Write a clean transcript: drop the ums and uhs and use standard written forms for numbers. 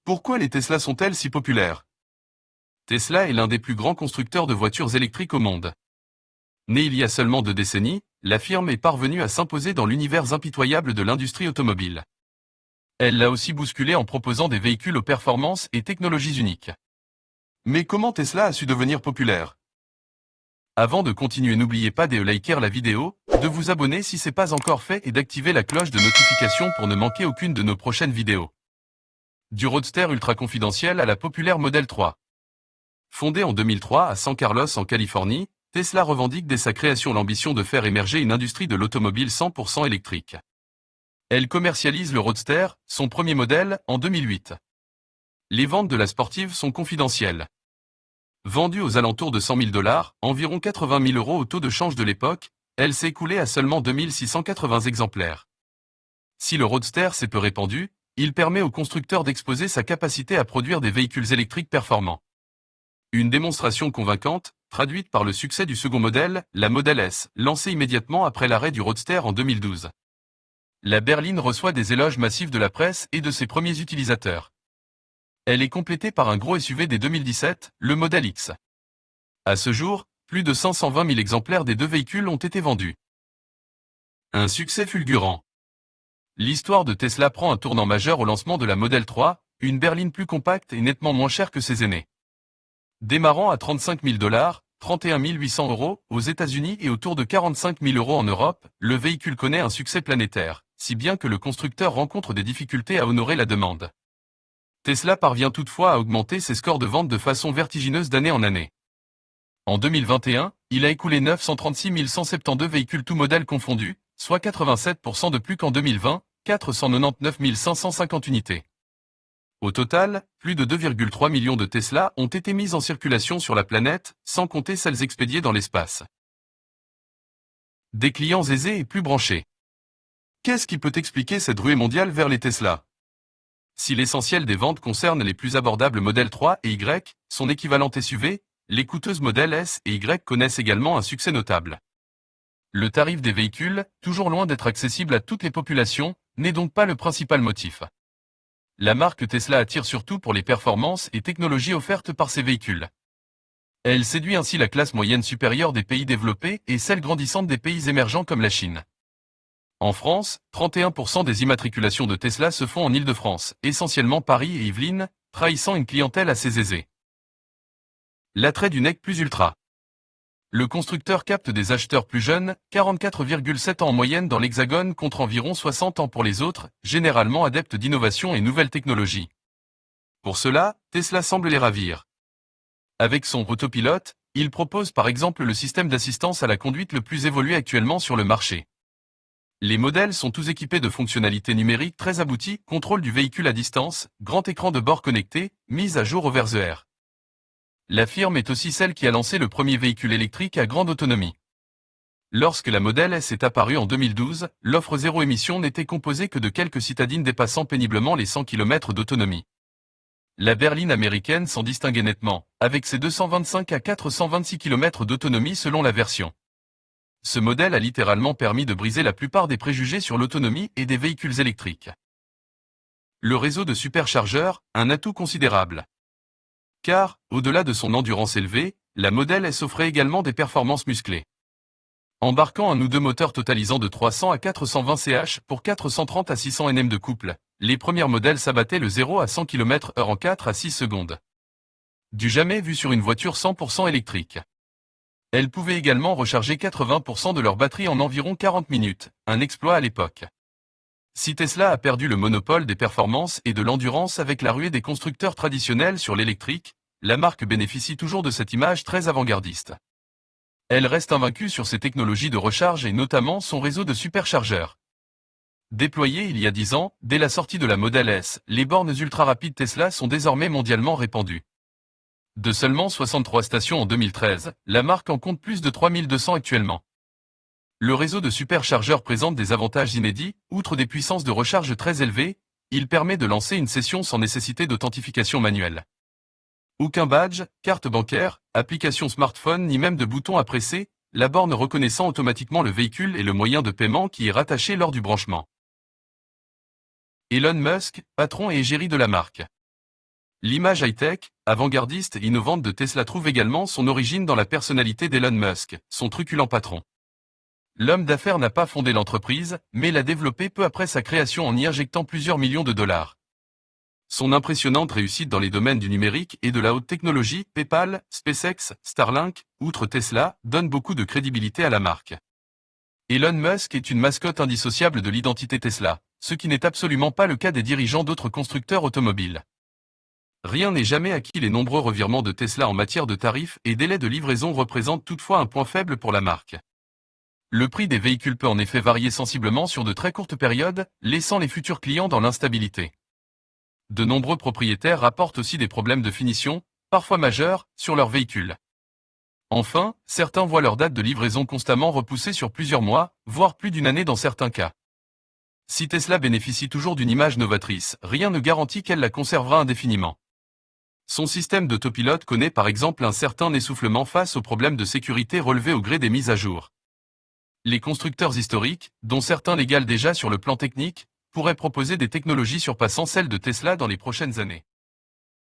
Pourquoi les Tesla sont-elles si populaires? Tesla est l'un des plus grands constructeurs de voitures électriques au monde. Née il y a seulement 2 décennies, la firme est parvenue à s'imposer dans l'univers impitoyable de l'industrie automobile. Elle l'a aussi bousculé en proposant des véhicules aux performances et technologies uniques. Mais comment Tesla a su devenir populaire? Avant de continuer, n'oubliez pas de liker la vidéo, de vous abonner si ce n'est pas encore fait et d'activer la cloche de notification pour ne manquer aucune de nos prochaines vidéos. Du roadster ultra confidentiel à la populaire Model 3. Fondée en 2003 à San Carlos en Californie, Tesla revendique dès sa création l'ambition de faire émerger une industrie de l'automobile 100% électrique. Elle commercialise le Roadster, son premier modèle, en 2008. Les ventes de la sportive sont confidentielles. Vendue aux alentours de 100 000 $, environ 80 000 € au taux de change de l'époque, elle s'est écoulée à seulement 2680 exemplaires. Si le Roadster s'est peu répandu, il permet au constructeur d'exposer sa capacité à produire des véhicules électriques performants. Une démonstration convaincante, traduite par le succès du second modèle, la Model S, lancée immédiatement après l'arrêt du Roadster en 2012. La berline reçoit des éloges massifs de la presse et de ses premiers utilisateurs. Elle est complétée par un gros SUV dès 2017, le Model X. À ce jour, plus de 520 000 exemplaires des 2 véhicules ont été vendus. Un succès fulgurant. L'histoire de Tesla prend un tournant majeur au lancement de la Model 3, une berline plus compacte et nettement moins chère que ses aînés. Démarrant à 35 000 $, 31 800 € aux États-Unis et autour de 45 000 € en Europe, le véhicule connaît un succès planétaire, si bien que le constructeur rencontre des difficultés à honorer la demande. Tesla parvient toutefois à augmenter ses scores de vente de façon vertigineuse d'année en année. En 2021, il a écoulé 936 172 véhicules tous modèles confondus, soit 87% de plus qu'en 2020, 499 550 unités. Au total, plus de 2,3 millions de Tesla ont été mises en circulation sur la planète, sans compter celles expédiées dans l'espace. Des clients aisés et plus branchés. Qu'est-ce qui peut expliquer cette ruée mondiale vers les Tesla? Si l'essentiel des ventes concerne les plus abordables Model 3 et Y, son équivalent SUV, les coûteuses Model S et Y connaissent également un succès notable. Le tarif des véhicules, toujours loin d'être accessible à toutes les populations, n'est donc pas le principal motif. La marque Tesla attire surtout pour les performances et technologies offertes par ses véhicules. Elle séduit ainsi la classe moyenne supérieure des pays développés et celle grandissante des pays émergents comme la Chine. En France, 31% des immatriculations de Tesla se font en Île-de-France, essentiellement Paris et Yvelines, trahissant une clientèle assez aisée. L'attrait du NEC plus ultra. Le constructeur capte des acheteurs plus jeunes, 44,7 ans en moyenne dans l'Hexagone contre environ 60 ans pour les autres, généralement adeptes d'innovation et nouvelles technologies. Pour cela, Tesla semble les ravir. Avec son autopilote, il propose par exemple le système d'assistance à la conduite le plus évolué actuellement sur le marché. Les modèles sont tous équipés de fonctionnalités numériques très abouties, contrôle du véhicule à distance, grand écran de bord connecté, mise à jour over the air. La firme est aussi celle qui a lancé le premier véhicule électrique à grande autonomie. Lorsque la Model S est apparue en 2012, l'offre zéro émission n'était composée que de quelques citadines dépassant péniblement les 100 km d'autonomie. La berline américaine s'en distinguait nettement, avec ses 225 à 426 km d'autonomie selon la version. Ce modèle a littéralement permis de briser la plupart des préjugés sur l'autonomie et des véhicules électriques. Le réseau de superchargeurs, un atout considérable. Car, au-delà de son endurance élevée, la Model S offrait également des performances musclées. Embarquant un ou deux moteurs totalisant de 300 à 420 ch pour 430 à 600 Nm de couple, les premiers modèles s'abattaient le 0 à 100 km/h en 4 à 6 secondes. Du jamais vu sur une voiture 100% électrique. Elles pouvaient également recharger 80% de leur batterie en environ 40 minutes, un exploit à l'époque. Si Tesla a perdu le monopole des performances et de l'endurance avec la ruée des constructeurs traditionnels sur l'électrique, la marque bénéficie toujours de cette image très avant-gardiste. Elle reste invaincue sur ses technologies de recharge et notamment son réseau de superchargeurs. Déployé il y a 10 ans, dès la sortie de la Model S, les bornes ultra-rapides Tesla sont désormais mondialement répandues. De seulement 63 stations en 2013, la marque en compte plus de 3200 actuellement. Le réseau de superchargeurs présente des avantages inédits, outre des puissances de recharge très élevées, il permet de lancer une session sans nécessité d'authentification manuelle. Aucun badge, carte bancaire, application smartphone ni même de bouton à presser, la borne reconnaissant automatiquement le véhicule et le moyen de paiement qui est rattaché lors du branchement. Elon Musk, patron et égérie de la marque. L'image high-tech, avant-gardiste et innovante de Tesla trouve également son origine dans la personnalité d'Elon Musk, son truculent patron. L'homme d'affaires n'a pas fondé l'entreprise, mais l'a développée peu après sa création en y injectant plusieurs millions de dollars. Son impressionnante réussite dans les domaines du numérique et de la haute technologie, PayPal, SpaceX, Starlink, outre Tesla, donne beaucoup de crédibilité à la marque. Elon Musk est une mascotte indissociable de l'identité Tesla, ce qui n'est absolument pas le cas des dirigeants d'autres constructeurs automobiles. Rien n'est jamais acquis. Les nombreux revirements de Tesla en matière de tarifs et délais de livraison représentent toutefois un point faible pour la marque. Le prix des véhicules peut en effet varier sensiblement sur de très courtes périodes, laissant les futurs clients dans l'instabilité. De nombreux propriétaires rapportent aussi des problèmes de finition, parfois majeurs, sur leurs véhicules. Enfin, certains voient leur date de livraison constamment repoussée sur plusieurs mois, voire plus d'une année dans certains cas. Si Tesla bénéficie toujours d'une image novatrice, rien ne garantit qu'elle la conservera indéfiniment. Son système d'autopilote connaît par exemple un certain essoufflement face aux problèmes de sécurité relevés au gré des mises à jour. Les constructeurs historiques, dont certains l'égalent déjà sur le plan technique, pourraient proposer des technologies surpassant celles de Tesla dans les prochaines années.